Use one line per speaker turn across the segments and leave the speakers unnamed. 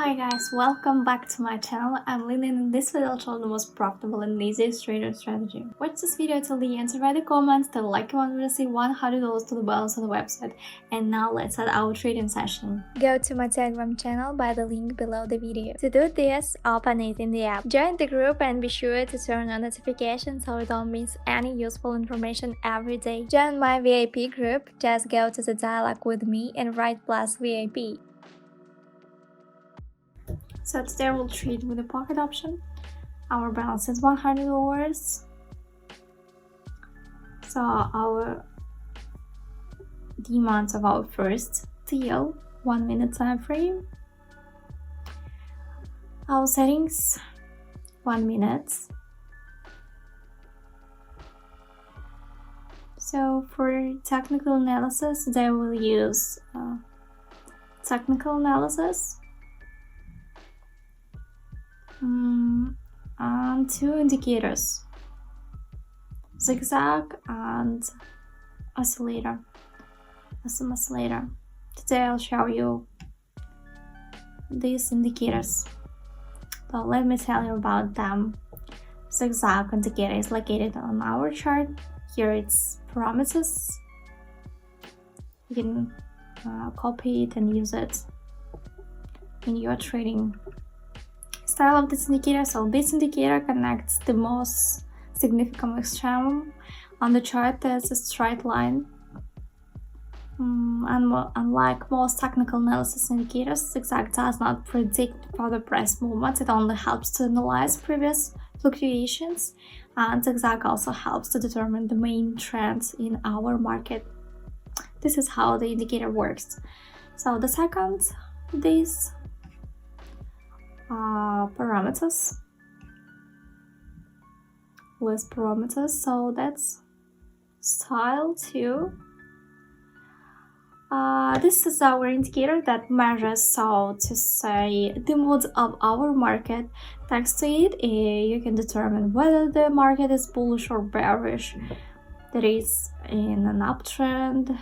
Hi guys, welcome back to my channel. I'm Lynn and in this video I'll show the most profitable and easiest trader strategy. Watch this video till the end, write the comments, tell like you want to receive $100 to the balance on the website. And now let's start our trading session.
Go to my Telegram channel by the link below the video. To do this, open it in the app. Join the group and be sure to turn on notifications so you don't miss any useful information every day. Join my VIP group, just go to the dialogue with me and write plus VIP.
So today we'll trade with the pocket option. Our balance is $100. So the amount of our first deal, 1 minute time frame. Our settings, 1 minute. So for technical analysis, they will use technical analysis. And two indicators, zigzag and oscillator, SM oscillator. Today I'll show you these indicators. So let me tell you about them. Zigzag indicator is located on our chart. Here it's parameters. You can copy it and use it in your trading style of this indicator. So this indicator connects the most significant extreme on the chart as a straight line. Unlike most technical analysis indicators, zigzag does not predict further price movements. It only helps to analyze previous fluctuations, and zigzag also helps to determine the main trends in our market. This is how the indicator works. So the second, these parameters, list parameters, so that's style 2. This is our indicator that measures, so to say, the mood of our market. Thanks to it, you can determine whether the market is bullish or bearish, that is in an uptrend.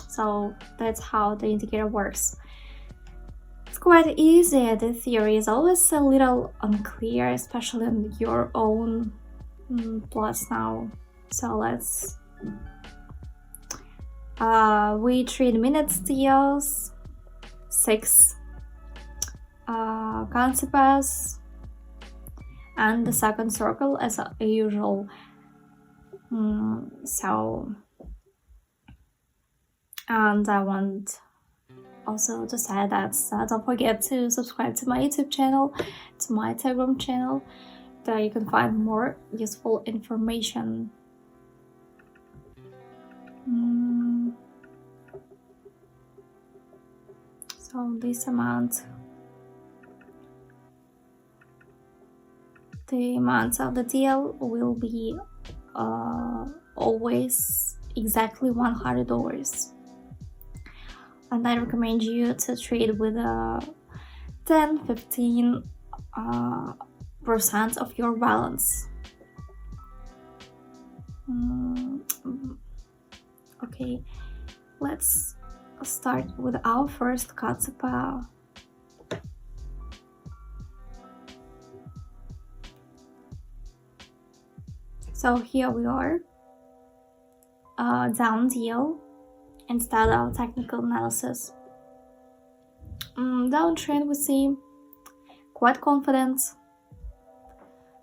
So that's how the indicator works. It's quite easy. The theory is always a little unclear, especially on your own plots now. So let's we trade minutes deals, 6 concepts, and the second circle as usual. And I want also to say that don't forget to subscribe to my YouTube channel, to my Telegram channel, there you can find more useful information. So this amount, the amount of the deal will be always exactly $100. And I recommend you to trade with 10-15% of your balance. Okay, let's start with our first concept. So here we are, down deal. Instead of technical analysis. Downtrend we see quite confident.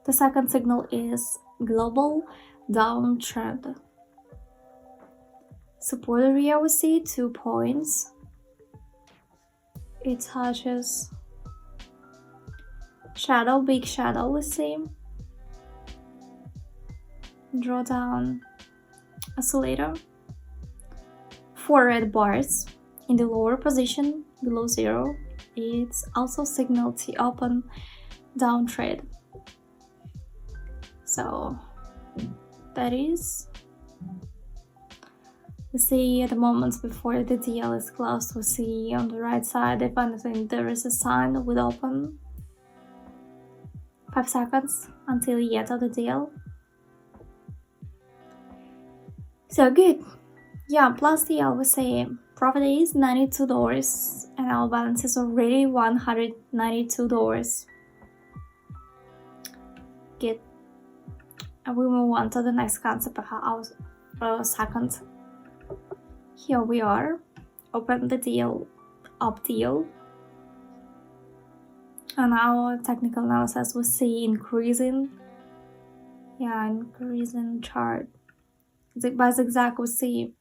The second signal is global downtrend. Support area we see 2 points. It touches shadow, big shadow we see. Drawdown oscillator. 4 red bars in the lower position below 0. It's also signal to open downtrend. So that is, we see at the moments before the deal is closed, we see on the right side, if anything, there is a sign with open. 5 seconds until the end of the deal. So good. Yeah, plus the always say profit is $92 and our balance is already $192. Good. And we move on to the next concept of our second. Here we are. Open the deal, up deal. And our technical analysis we see increasing chart. By zigzag we see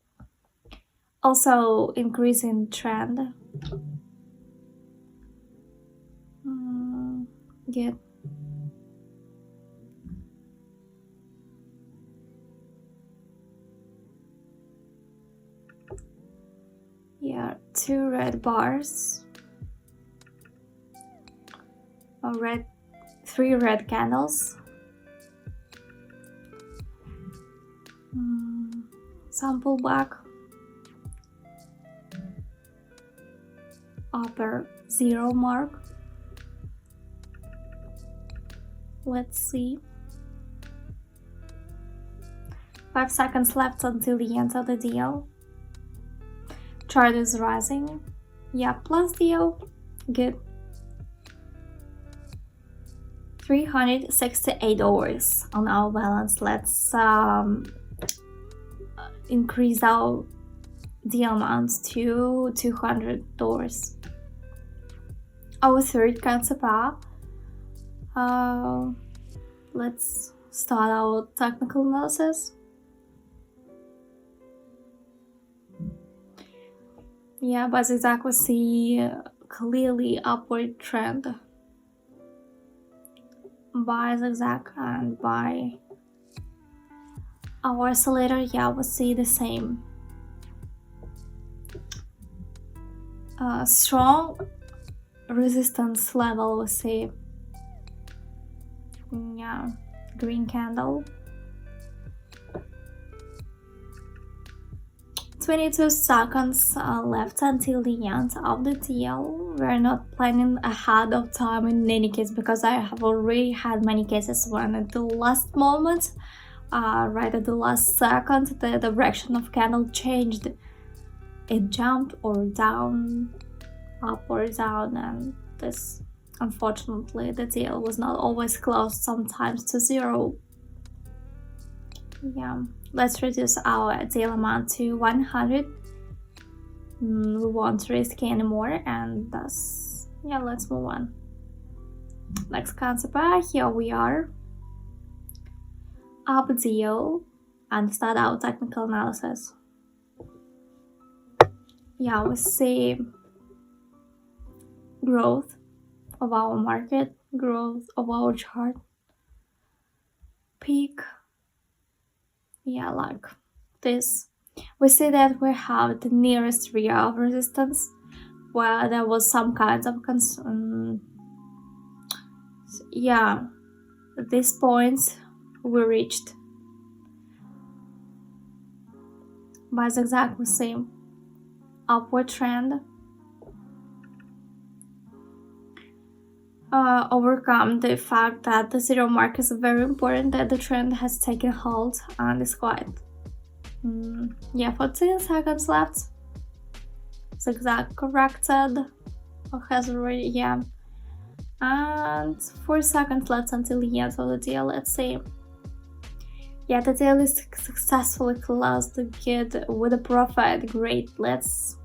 also increasing trend. Good. Yeah, 2 red bars. 3 red candles. Some pullback. Upper 0 mark. Let's see. 5 seconds left until the end of the deal. Chart is rising. Yeah, plus deal. Good. $368 on our balance. Let's increase the amount to $200. Our third concept up. Let's start our technical analysis. Yeah, but exactly see clearly upward trend by zigzag and by our oscillator. Yeah, we see the same. Strong resistance level we see. Yeah, green candle. 22 seconds left until the end of the deal. We're not planning ahead of time in any case because I have already had many cases when at the last moment, right at the last second, the direction of candle changed. It jumped or down, up or down, and this, unfortunately, the deal was not always close, sometimes to 0. Yeah. Let's reduce our deal amount to 100. We won't risk anymore, and thus, yeah, let's move on. Next concept, here we are. Up deal and start our technical analysis. Yeah, we see growth of our market, growth of our chart, peak. Yeah, like this. We see that we have the nearest area of resistance where there was some kind of yeah, at this point we reached. By the exactly same upward trend. Overcome the fact that the 0 mark is very important, that the trend has taken hold and is quite 14 seconds left. Zigzag corrected or has already, and 4 seconds left until the end of the deal. Let's see. Yeah, the deal is successfully closed. Good with a profit. Great. Let's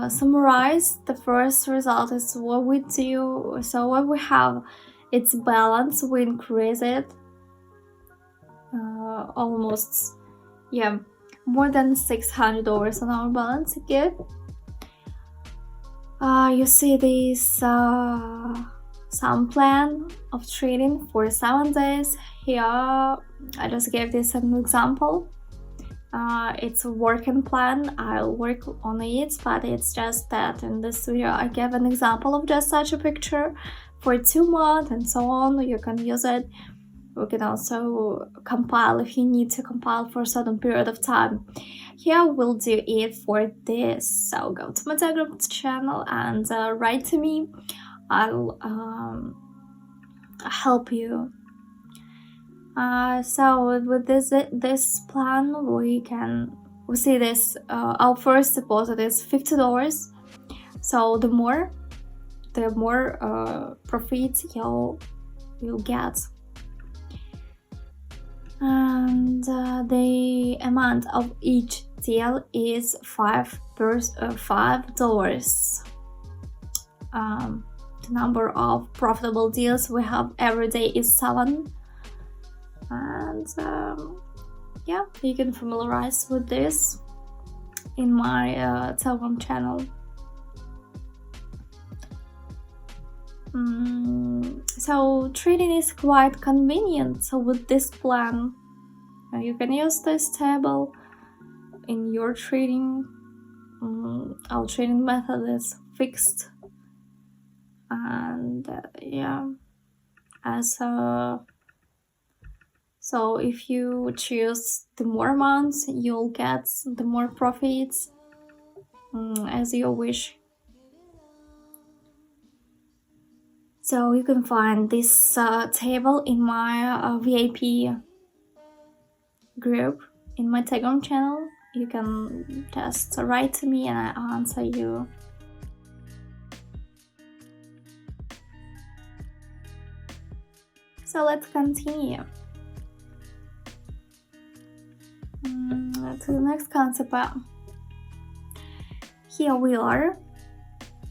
summarize. The first result is what we do. So what we have, it's balance. We increase it almost, more than $600 on our balance. Good. You see this some plan of trading for 7 days. Here I just gave this an example. It's a working plan. I'll work on it, but it's just that in this video I gave an example of just such a picture for 2 months and so on. You can use it. We can also compile if you need to compile for a certain period of time. Here we'll do it for this. So go to my Telegram channel and write to me. I'll help you So with this plan, we see this. Our first deposit is $50. So the more profits you'll get, and the amount of each deal is $5. The number of profitable deals we have every day is 7, and yeah, you can familiarize with this in my Telegram channel. So trading is quite convenient. So with this plan, you can use this table in your trading. Our trading method is fixed, and yeah, so if you choose the more amounts, you'll get the more profits, as you wish. So you can find this table in my VIP group in my Telegram channel. You can just write to me and I answer you. So let's continue to the next concept. Here we are.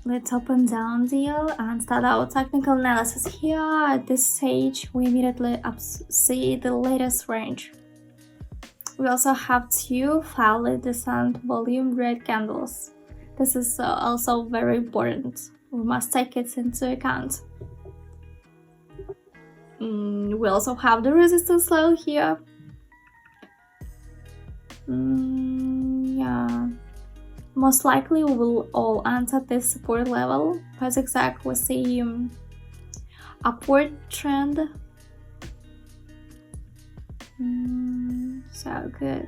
Let's open down deal and start our technical analysis. Here at this stage, we immediately see the latest range. We also have 2 fairly decent volume red candles. This is also very important. We must take it into account. We also have the resistance level here. Yeah. Most likely we will all enter this support level. By zigzag we see upward trend. So good.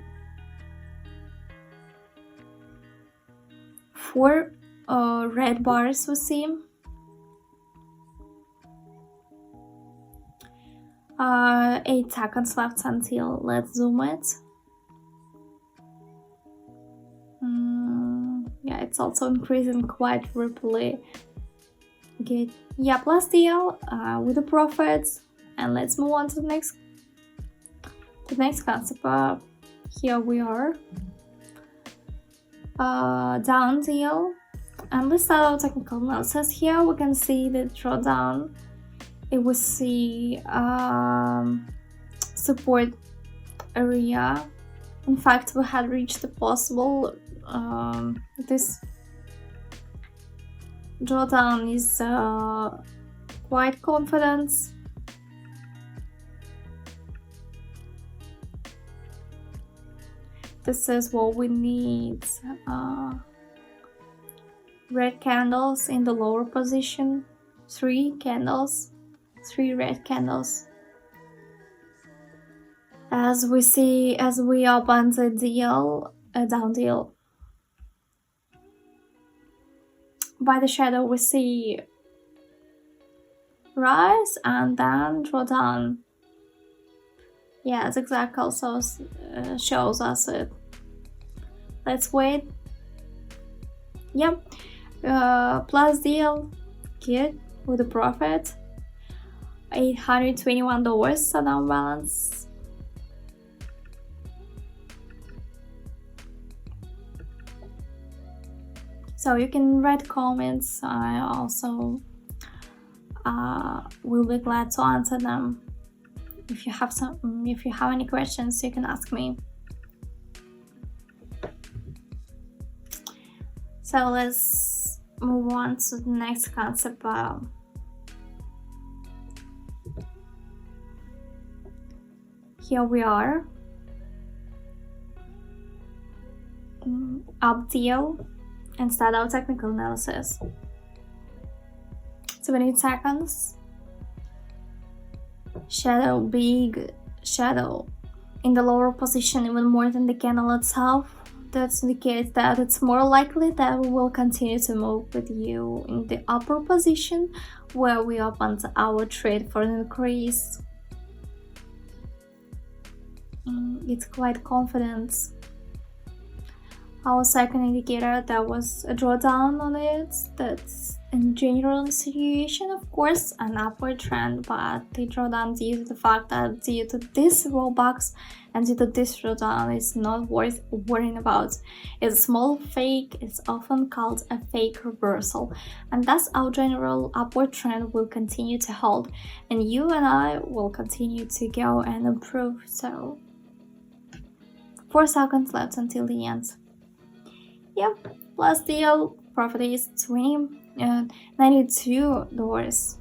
4 red bars we see. 8 seconds left until, let's zoom it. Yeah, it's also increasing quite rapidly. Good. Yeah, plus deal with the profits, and let's move on to the next concept. Here we are. Down deal, and let's start our technical analysis. Here we can see the drawdown. It will see support area. In fact, we had reached the possible. This drawdown is quite confident. This is what we need. Red candles in the lower position. 3 candles. 3 red candles. As we see, as we open the deal, a down deal. By the shadow we see rise and then drawdown. Yeah, zigzag also shows us it. Let's wait. Yep. Plus deal, good with the profit. $821 sundown balance. So you can write comments. I also will be glad to answer them. If you have any questions, you can ask me. So let's move on to the next concept. Here we are. Up deal and start our technical analysis. 28 seconds. Shadow, big shadow in the lower position, even more than the candle itself. That indicates that it's more likely that we will continue to move with you in the upper position where we opened our trade for an increase. it's quite confident. Our second indicator, there was a drawdown on it. That's in general situation, of course, an upward trend, but the drawdown due to the fact that due to this rollbacks and due to this drawdown is not worth worrying about. It's a small fake, it's often called a fake reversal, and thus our general upward trend will continue to hold, and you and I will continue to go and improve. So 4 seconds left until the end. Yep, last deal, profit is $92.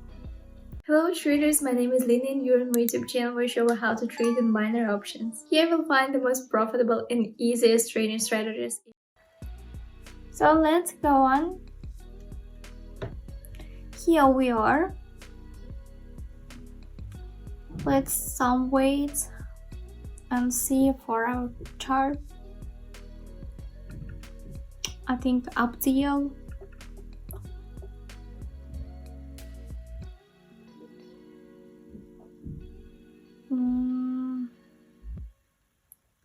Hello traders, my name is Lynn and you're on my YouTube channel where I show you how to trade in binary options. Here you will find the most profitable and easiest trading strategies.
So let's go on. Here we are. Let's some wait and see for our chart. I think up deal.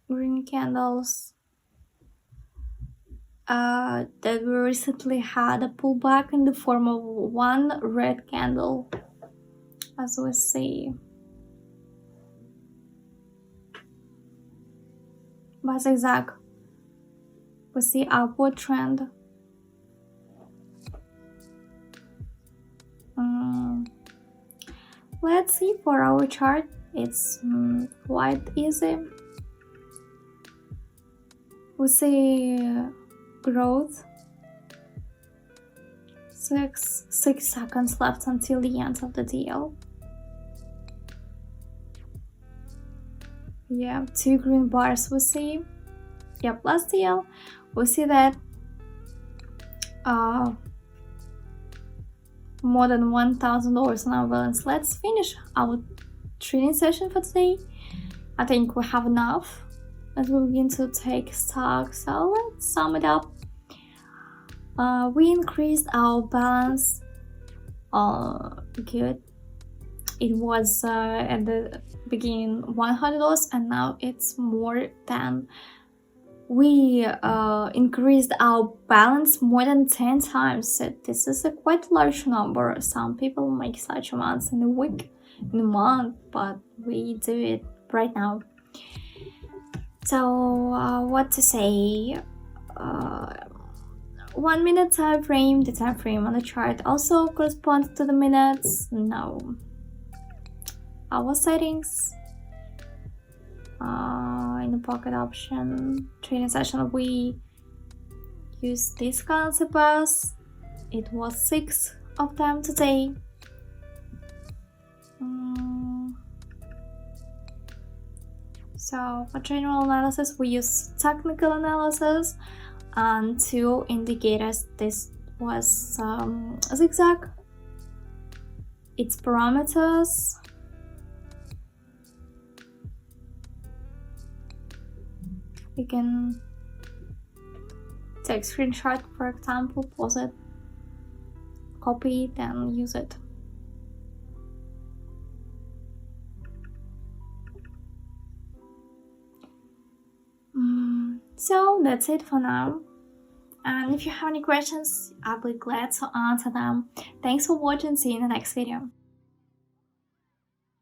Green candles. That we recently had a pullback in the form of one red candle, as we see. By zigzag, we see upward trend. Let's see for our chart. It's quite easy. We see growth. 6 seconds left until the end of the deal. Yeah, 2 green bars we see. Yep, last deal. We see that more than $1,000 in our balance. Let's finish our trading session for today. I think we have enough as we begin to take stock. So let's sum it up. We increased our balance. Good. It was at the beginning $100 and now it's more than. We increased our balance more than 10 times. So this is a quite large number. Some people make such amounts in a week, in a month, but we do it right now. So what to say? 1 minute time frame. The time frame on the chart also corresponds to the minutes. No. Our settings. In the pocket option trading session, we use this currency pairs. It was 6 of them today. So for general analysis, we use technical analysis and 2 indicators. This was zigzag, its parameters. You can take screenshot, for example, pause it, copy it, and use it. So that's it for now. And if you have any questions, I'll be glad to answer them. Thanks for watching. See you in the next video.